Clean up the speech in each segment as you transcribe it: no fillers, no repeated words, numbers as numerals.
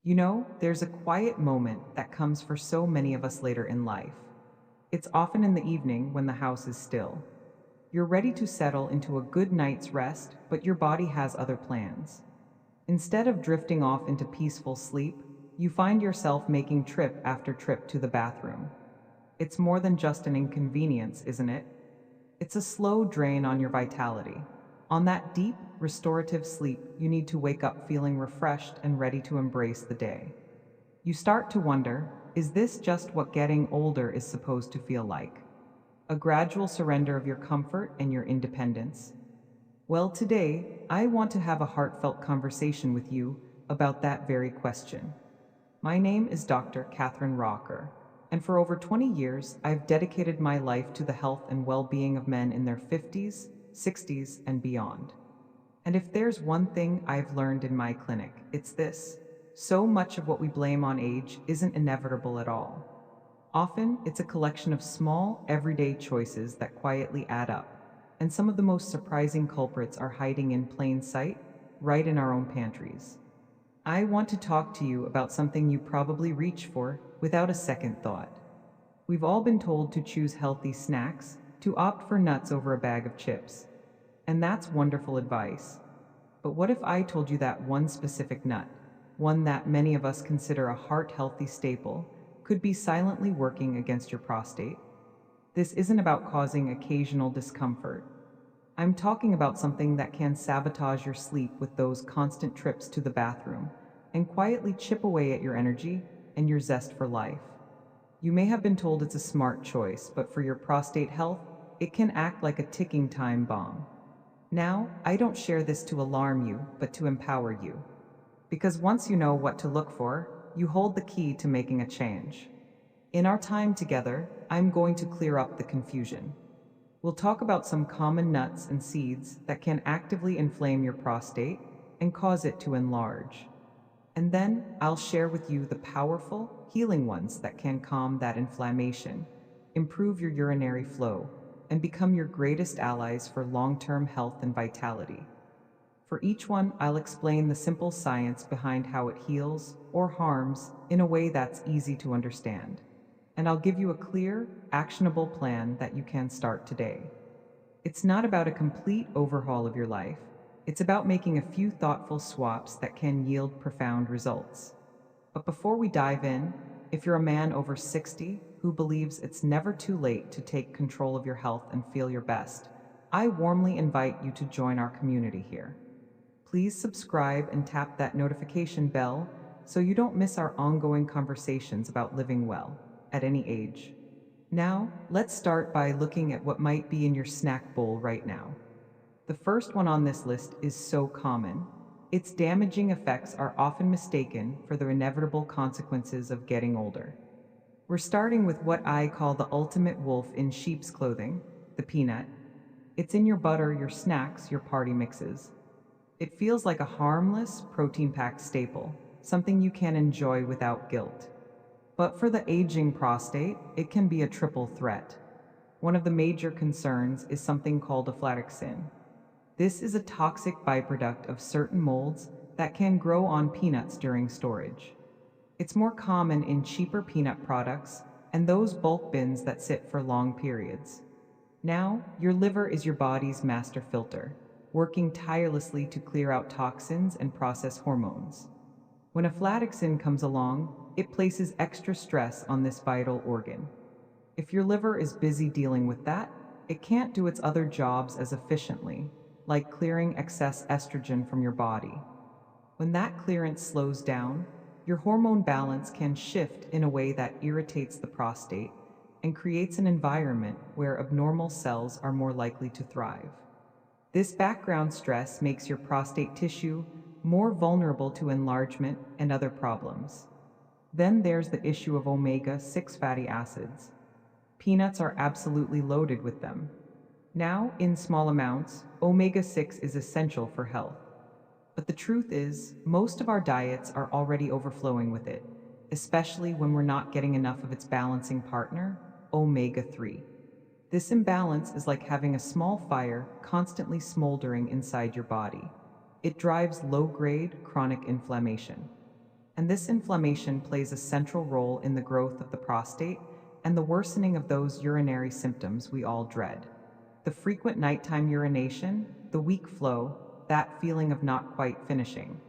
You know, there's a quiet moment that comes for so many of us later in life. It's often in the evening when the house is still. You're ready to settle into a good night's rest, but your body has other plans. Instead of drifting off into peaceful sleep, you find yourself making trip after trip to the bathroom. It's more than just an inconvenience, isn't it? It's a slow drain on your vitality. On that deep, restorative sleep, you need to wake up feeling refreshed and ready to embrace the day. You start to wonder, is this just what getting older is supposed to feel like? A gradual surrender of your comfort and your independence? Well, today, I want to have a heartfelt conversation with you about that very question. My name is Dr. Catherine Rocker, and for over 20 years, I've dedicated my life to the health and well-being of men in their 50s, 60s, and beyond. And if there's one thing I've learned in my clinic, it's this. So much of what we blame on age isn't inevitable at all. Often, it's a collection of small, everyday choices that quietly add up. And some of the most surprising culprits are hiding in plain sight, right in our own pantries. I want to talk to you about something you probably reach for without a second thought. We've all been told to choose healthy snacks, to opt for nuts over a bag of chips. And that's wonderful advice. But what if I told you that one specific nut, one that many of us consider a heart-healthy staple, could be silently working against your prostate? This isn't about causing occasional discomfort. I'm talking about something that can sabotage your sleep with those constant trips to the bathroom and quietly chip away at your energy and your zest for life. You may have been told it's a smart choice, but for your prostate health, it can act like a ticking time bomb. Now, I don't share this to alarm you, but to empower you. Because once you know what to look for, you hold the key to making a change. In our time together, I'm going to clear up the confusion. We'll talk about some common nuts and seeds that can actively inflame your prostate and cause it to enlarge. And then I'll share with you the powerful, healing ones that can calm that inflammation, improve your urinary flow, and become your greatest allies for long-term health and vitality. For each one, I'll explain the simple science behind how it heals or harms in a way that's easy to understand. And I'll give you a clear, actionable plan that you can start today. It's not about a complete overhaul of your life. It's about making a few thoughtful swaps that can yield profound results. But before we dive in, if you're a man over 60 who believes it's never too late to take control of your health and feel your best, I warmly invite you to join our community here. Please subscribe and tap that notification bell so you don't miss our ongoing conversations about living well at any age. Now, let's start by looking at what might be in your snack bowl right now. The first one on this list is so common. Its damaging effects are often mistaken for the inevitable consequences of getting older. We're starting with what I call the ultimate wolf in sheep's clothing, the peanut. It's in your butter, your snacks, your party mixes. It feels like a harmless, protein-packed staple, something you can enjoy without guilt. But for the aging prostate, it can be a triple threat. One of the major concerns is something called aflatoxin. This is a toxic byproduct of certain molds that can grow on peanuts during storage. It's more common in cheaper peanut products and those bulk bins that sit for long periods. Now, your liver is your body's master filter, working tirelessly to clear out toxins and process hormones. When aflatoxin comes along, it places extra stress on this vital organ. If your liver is busy dealing with that, it can't do its other jobs as efficiently, like clearing excess estrogen from your body. When that clearance slows down, your hormone balance can shift in a way that irritates the prostate and creates an environment where abnormal cells are more likely to thrive. This background stress makes your prostate tissue more vulnerable to enlargement and other problems. Then there's the issue of omega-6 fatty acids. Peanuts are absolutely loaded with them. Now, in small amounts, omega-6 is essential for health. But the truth is, most of our diets are already overflowing with it, especially when we're not getting enough of its balancing partner, omega-3. This imbalance is like having a small fire constantly smoldering inside your body. It drives low-grade, chronic inflammation. And this inflammation plays a central role in the growth of the prostate and the worsening of those urinary symptoms we all dread. The frequent nighttime urination, the weak flow, that feeling of not quite finishing.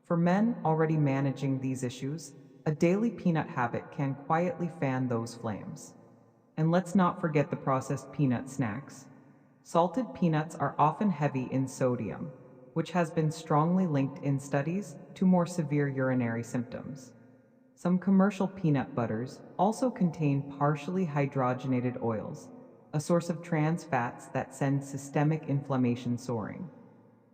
For men already managing these issues, a daily peanut habit can quietly fan those flames. And let's not forget the processed peanut snacks. Salted peanuts are often heavy in sodium, which has been strongly linked in studies to more severe urinary symptoms. Some commercial peanut butters also contain partially hydrogenated oils, a source of trans fats that send systemic inflammation soaring.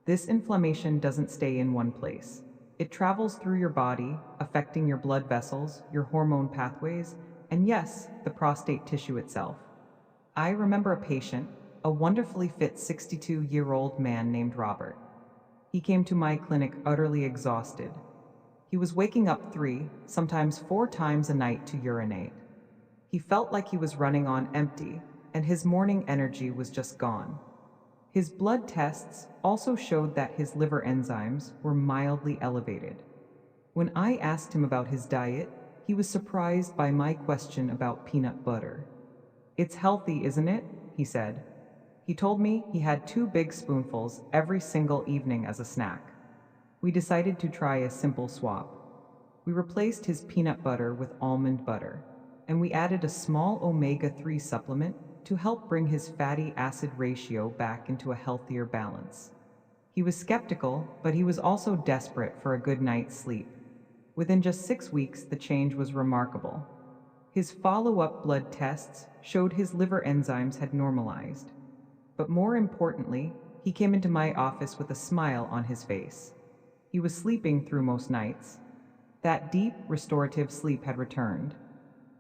This inflammation doesn't stay in one place. It travels through your body, affecting your blood vessels, your hormone pathways, and yes, the prostate tissue itself. I remember a patient, a wonderfully fit 62-year-old man named Robert. He came to my clinic utterly exhausted. He was waking up 3, sometimes 4 times a night to urinate. He felt like he was running on empty, and his morning energy was just gone. His blood tests also showed that his liver enzymes were mildly elevated. When I asked him about his diet, he was surprised by my question about peanut butter. "It's healthy, isn't it?" he said. He told me he had 2 big spoonfuls every single evening as a snack. We decided to try a simple swap. We replaced his peanut butter with almond butter, and we added a small omega-3 supplement to help bring his fatty acid ratio back into a healthier balance. He was skeptical, but he was also desperate for a good night's sleep. Within just 6 weeks, the change was remarkable. His follow-up blood tests showed his liver enzymes had normalized. But more importantly, he came into my office with a smile on his face. He was sleeping through most nights. That deep, restorative sleep had returned.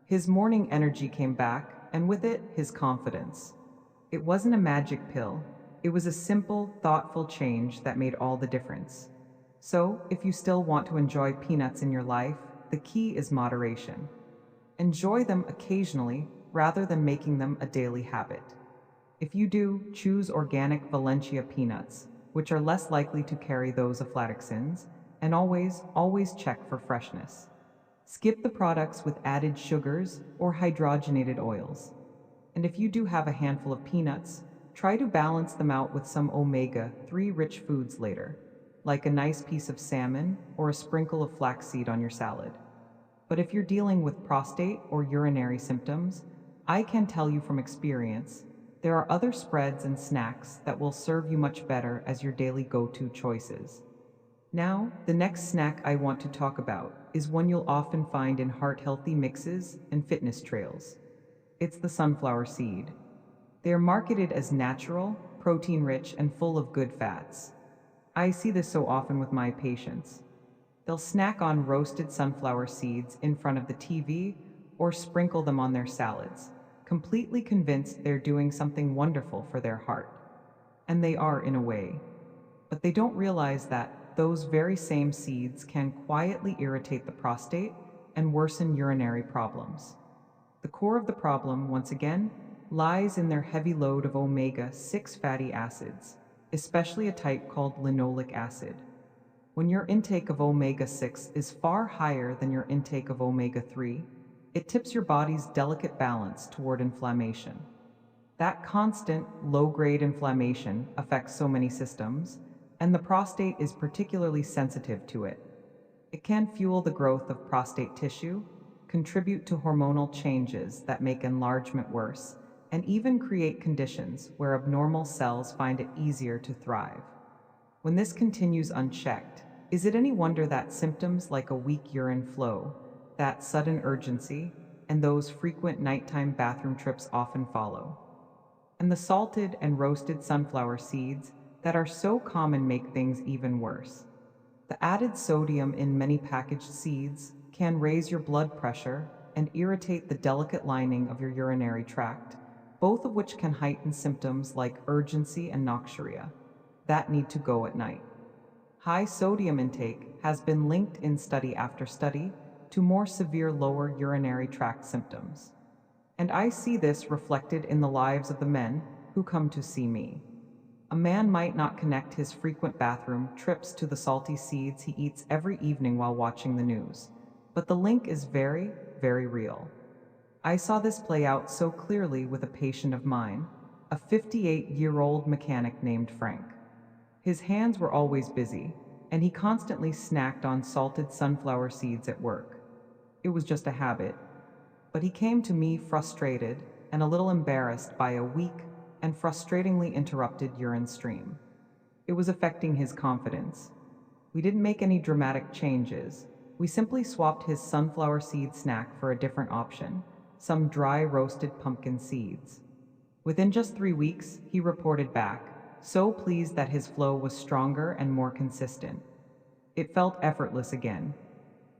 His morning energy came back, and with it, his confidence. It wasn't a magic pill. It was a simple, thoughtful change that made all the difference. So, if you still want to enjoy peanuts in your life, the key is moderation. Enjoy them occasionally rather than making them a daily habit. If you do, choose organic Valencia peanuts, which are less likely to carry those aflatoxins, and always check for freshness. Skip the products with added sugars or hydrogenated oils. And if you do have a handful of peanuts, try to balance them out with some omega-3 rich foods later, like a nice piece of salmon or a sprinkle of flaxseed on your salad. But if you're dealing with prostate or urinary symptoms, I can tell you from experience, there are other spreads and snacks that will serve you much better as your daily go-to choices. Now, the next snack I want to talk about is one you'll often find in heart-healthy mixes and fitness trails. It's the sunflower seed. They are marketed as natural, protein-rich, and full of good fats. I see this so often with my patients. They'll snack on roasted sunflower seeds in front of the TV or sprinkle them on their salads, completely convinced they're doing something wonderful for their heart. And they are in a way. But they don't realize that those very same seeds can quietly irritate the prostate and worsen urinary problems. The core of the problem, once again, lies in their heavy load of omega-6 fatty acids, especially a type called linoleic acid. When your intake of omega-6 is far higher than your intake of omega-3, it tips your body's delicate balance toward inflammation. That constant, low-grade inflammation affects so many systems, and the prostate is particularly sensitive to it. It can fuel the growth of prostate tissue, contribute to hormonal changes that make enlargement worse, and even create conditions where abnormal cells find it easier to thrive. When this continues unchecked, is it any wonder that symptoms like a weak urine flow, that sudden urgency, and those frequent nighttime bathroom trips often follow? And the salted and roasted sunflower seeds that are so common make things even worse. The added sodium in many packaged seeds can raise your blood pressure and irritate the delicate lining of your urinary tract, both of which can heighten symptoms like urgency and noxuria that need to go at night. High sodium intake has been linked in study after study to more severe lower urinary tract symptoms. And I see this reflected in the lives of the men who come to see me. A man might not connect his frequent bathroom trips to the salty seeds he eats every evening while watching the news. But the link is very, very real. I saw this play out so clearly with a patient of mine, a 58-year-old mechanic named Frank. His hands were always busy, and he constantly snacked on salted sunflower seeds at work. It was just a habit. But he came to me frustrated and a little embarrassed by a weak and frustratingly interrupted urine stream. It was affecting his confidence. We didn't make any dramatic changes. We simply swapped his sunflower seed snack for a different option, some dry roasted pumpkin seeds. Within just 3 weeks, he reported back, so pleased that his flow was stronger and more consistent. It felt effortless again.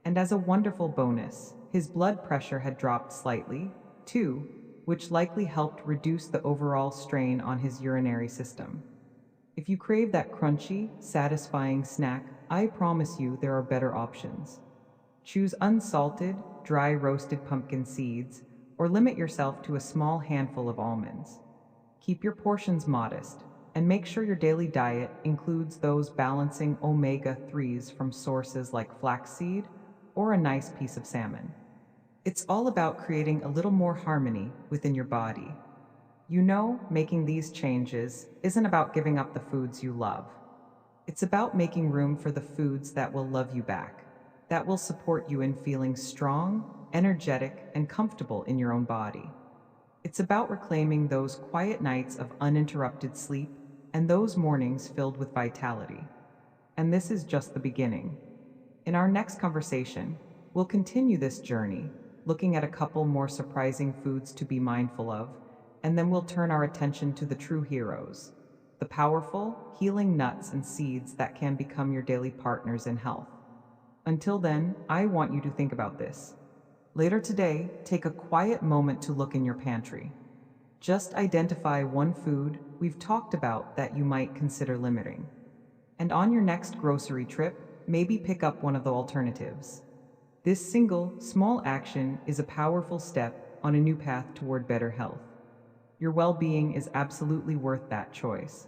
And as a wonderful bonus, his blood pressure had dropped slightly, too, which likely helped reduce the overall strain on his urinary system. If you crave that crunchy, satisfying snack, I promise you there are better options. Choose unsalted, dry roasted pumpkin seeds, or limit yourself to a small handful of almonds. Keep your portions modest, and make sure your daily diet includes those balancing omega-3s from sources like flaxseed or a nice piece of salmon. It's all about creating a little more harmony within your body. You know, making these changes isn't about giving up the foods you love. It's about making room for the foods that will love you back, that will support you in feeling strong, energetic, and comfortable in your own body. It's about reclaiming those quiet nights of uninterrupted sleep and those mornings filled with vitality. And this is just the beginning. In our next conversation, we'll continue this journey, looking at a couple more surprising foods to be mindful of, and then we'll turn our attention to the true heroes, the powerful, healing nuts and seeds that can become your daily partners in health. Until then, I want you to think about this. Later today, take a quiet moment to look in your pantry. Just identify one food we've talked about that you might consider limiting. And on your next grocery trip, maybe pick up one of the alternatives. This single, small action is a powerful step on a new path toward better health. Your well-being is absolutely worth that choice.